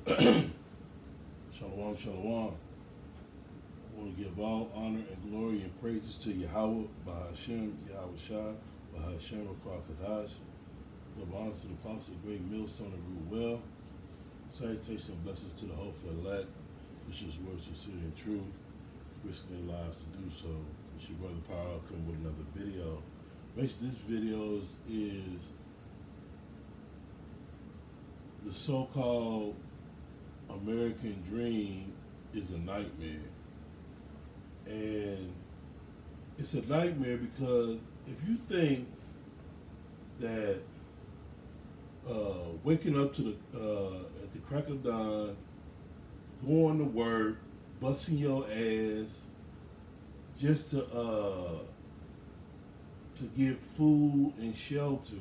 Shalom, shalom. I want to give all honor and glory and praises to Yahweh, Bahashem, Yahweh Shai, Bahashem, Rakar Kadash. Give honor to the apostle, great millstone and rule well. Salutation and blessings to the hopeful elect, which is words sincere and true, risking their lives to do so. It's your brother Power come with another video. Basically, this video is the so-called American dream is a nightmare. And it's a nightmare because if you think that waking up to the at the crack of dawn, going to work, busting your ass just to get food and shelter,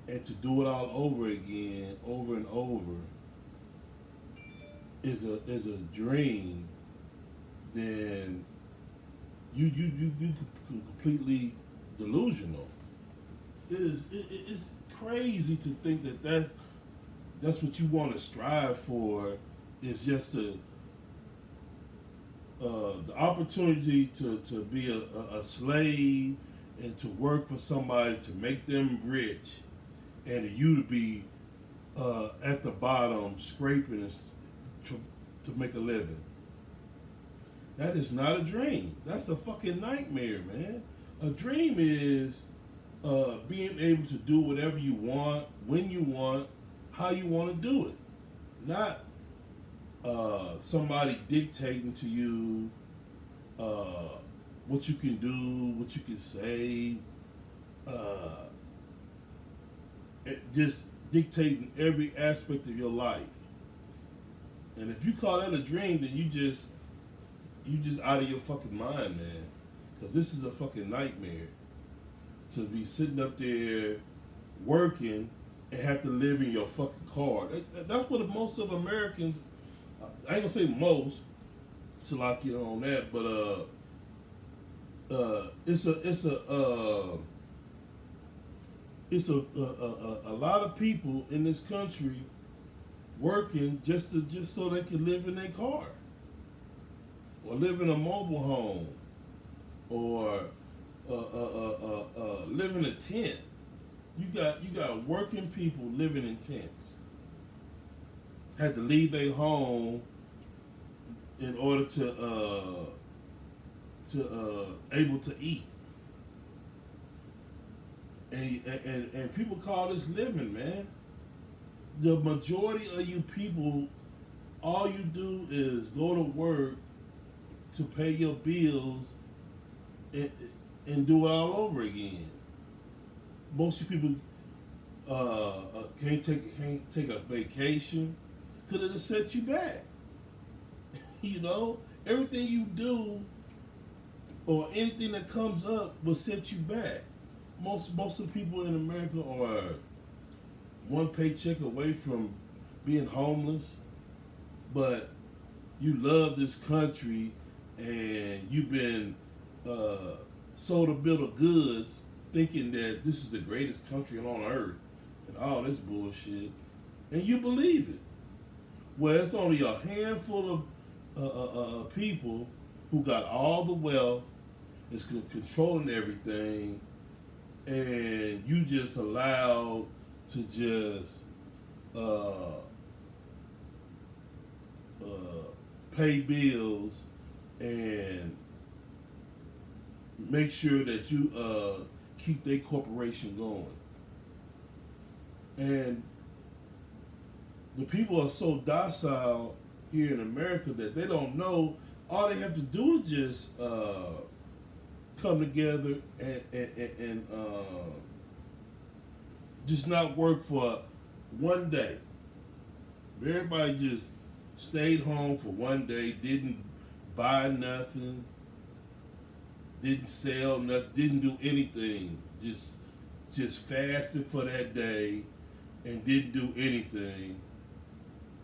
and to do it all over again, over and over, is a dream, then you completely delusional. It's crazy to think that's what you want to strive for, is just to the opportunity to be a slave and to work for somebody to make them rich, and you to be at the bottom scraping to make a living. That is not a dream. That's a fucking nightmare, man. A dream is being able to do whatever you want, when you want, how you want to do it. Not somebody dictating to you what you can do, what you can say, just dictating every aspect of your life. And if you call that a dream, then you just out of your fucking mind, man. Because this is a fucking nightmare. To be sitting up there working and have to live in your fucking car. That's what most of Americans, I ain't gonna say most, to lock you on that, but it's a lot of people in this country working just so they can live in their car, or live in a mobile home, or live in a tent. You got working people living in tents. Had to leave their home in order to able to eat. And people call this living, man. The majority of you people, all you do is go to work to pay your bills and do it all over again. Most of you people can't take a vacation, because it'll set you back. You know, everything you do or anything that comes up will set you back. Most of the people in America are one paycheck away from being homeless, but you love this country and you've been sold a bill of goods thinking that this is the greatest country on earth and all this bullshit, and you believe it. Well, it's only a handful of people who got all the wealth, is controlling everything, and you just allowed to just pay bills and make sure that you keep their corporation going. And the people are so docile here in America that they don't know. All they have to do is just come together and just not work for one day. Everybody just stayed home for one day, didn't buy nothing, didn't sell nothing, didn't do anything, just fasted for that day and didn't do anything,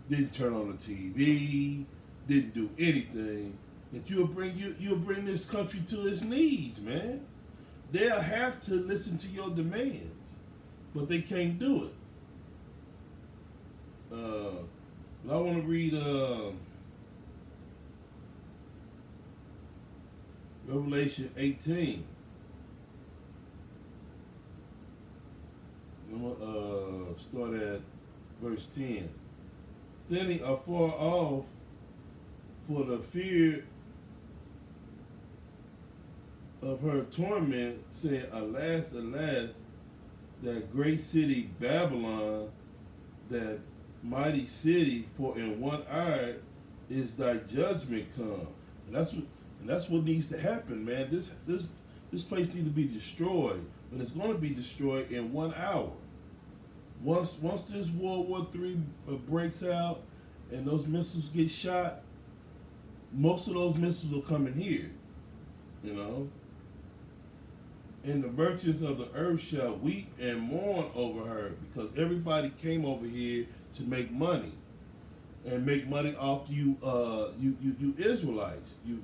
didn't turn on the TV, didn't do anything. That you'll bring this country to its knees, man. They'll have to listen to your demands, but they can't do it. But I want to read Revelation 18. I'm going to start at verse 10. Standing afar off for the fear of her torment, saying, Alas, alas, that great city Babylon, that mighty city, for in 1 hour is thy judgment come. And that's what needs to happen, man. This place needs to be destroyed, but it's going to be destroyed in 1 hour. Once this World War III breaks out and those missiles get shot, most of those missiles will come in here, you know. And the merchants of the earth shall weep and mourn over her, because everybody came over here to make money, and make money off you, you Israelites, you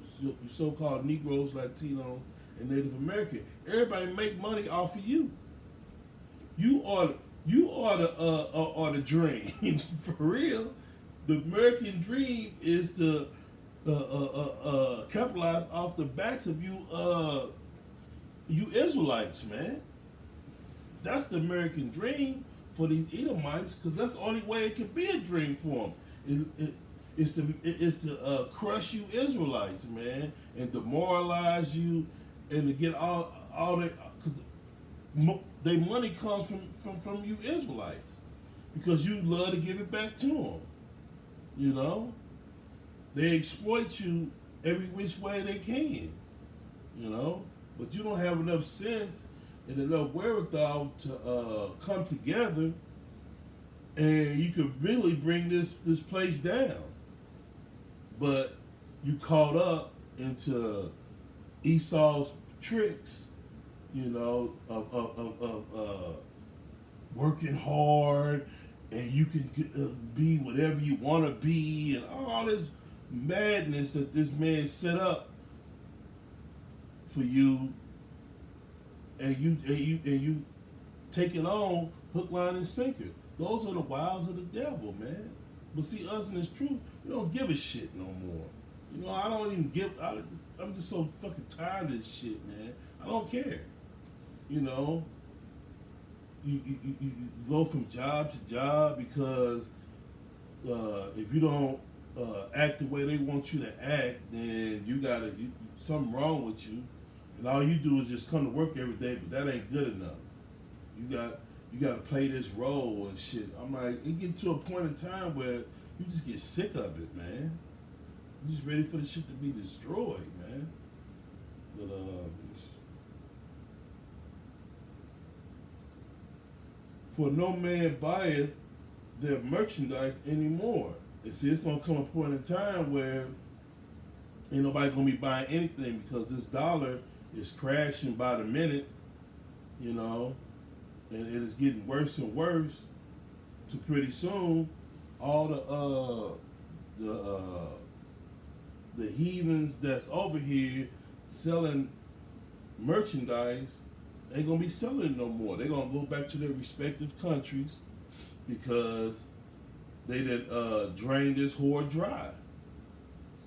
so-called Negroes, Latinos, and Native American. Everybody make money off of you. You are the dream for real. The American dream is to capitalize off the backs of you Israelites, man. That's the American dream for these Edomites, because that's the only way it can be a dream for them. It's to crush you Israelites, man, and demoralize you, and to get all that, because their money comes from you Israelites, because you love to give it back to them. You know, they exploit you every which way they can. You know, but you don't have enough sense and enough wherewithal to come together, and you could really bring this place down. But you caught up into Esau's tricks, you know, of working hard, and you can be whatever you want to be, and all this madness that this man set up for you, and you take it on hook, line, and sinker. Those are the wiles of the devil, man. But see, us in this truth, we don't give a shit no more. You know, I don't even give. I'm just so fucking tired of this shit, man. I don't care. You know, you go from job to job, because if you don't act the way they want you to act, then something wrong with you, and all you do is just come to work every day. But that ain't good enough. You got to play this role and shit. I'm like, it get to a point in time where you just get sick of it, man. You just ready for the shit to be destroyed, man. But for no man buyeth their merchandise anymore. And see, it's gonna come a point in time where ain't nobody gonna be buying anything, because this dollar is crashing by the minute, you know, and it is getting worse and worse. To pretty soon, all the heathens that's over here selling merchandise ain't gonna be selling it no more. They're gonna go back to their respective countries, because they done drained this whore dry,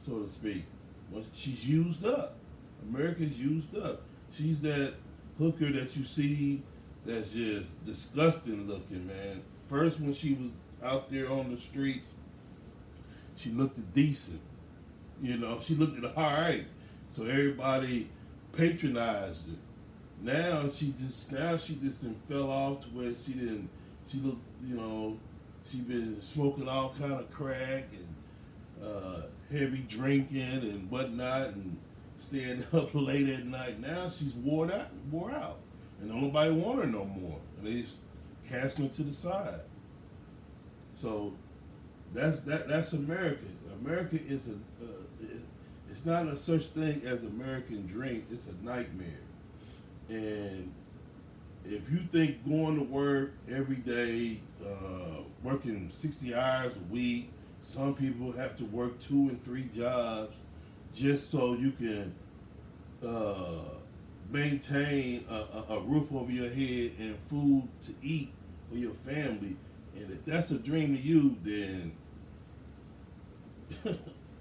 so to speak. Well, she's used up. America's used up. She's that hooker that you see that's just disgusting looking, man. First, when she was out there on the streets, she looked decent. You know, she looked all right. So everybody patronized her. Now she just done fell off to where she looked, you know, she been smoking all kind of crack and heavy drinking and whatnot, and staying up late at night. Now she's wore out, and don't nobody want her no more, and they just cast her to the side. So that's America. America is it's not a such thing as American dream. It's a nightmare. And if you think going to work every day, working 60 hours a week, some people have to work 2 and 3 jobs just so you can maintain a roof over your head and food to eat for your family. And if that's a dream to you, then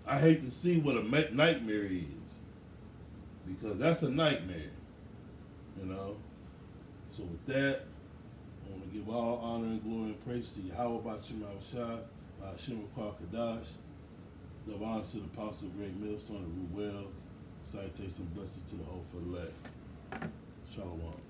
I hate to see what a nightmare is, because that's a nightmare, you know. So with that, I want to give all honor and glory and praise to Yahweh Bashim Shah, Hashem Kadash. Give honor to the Apostle of Great Millstone and Ruel. Citation blessings to the whole for the elect. Shalom.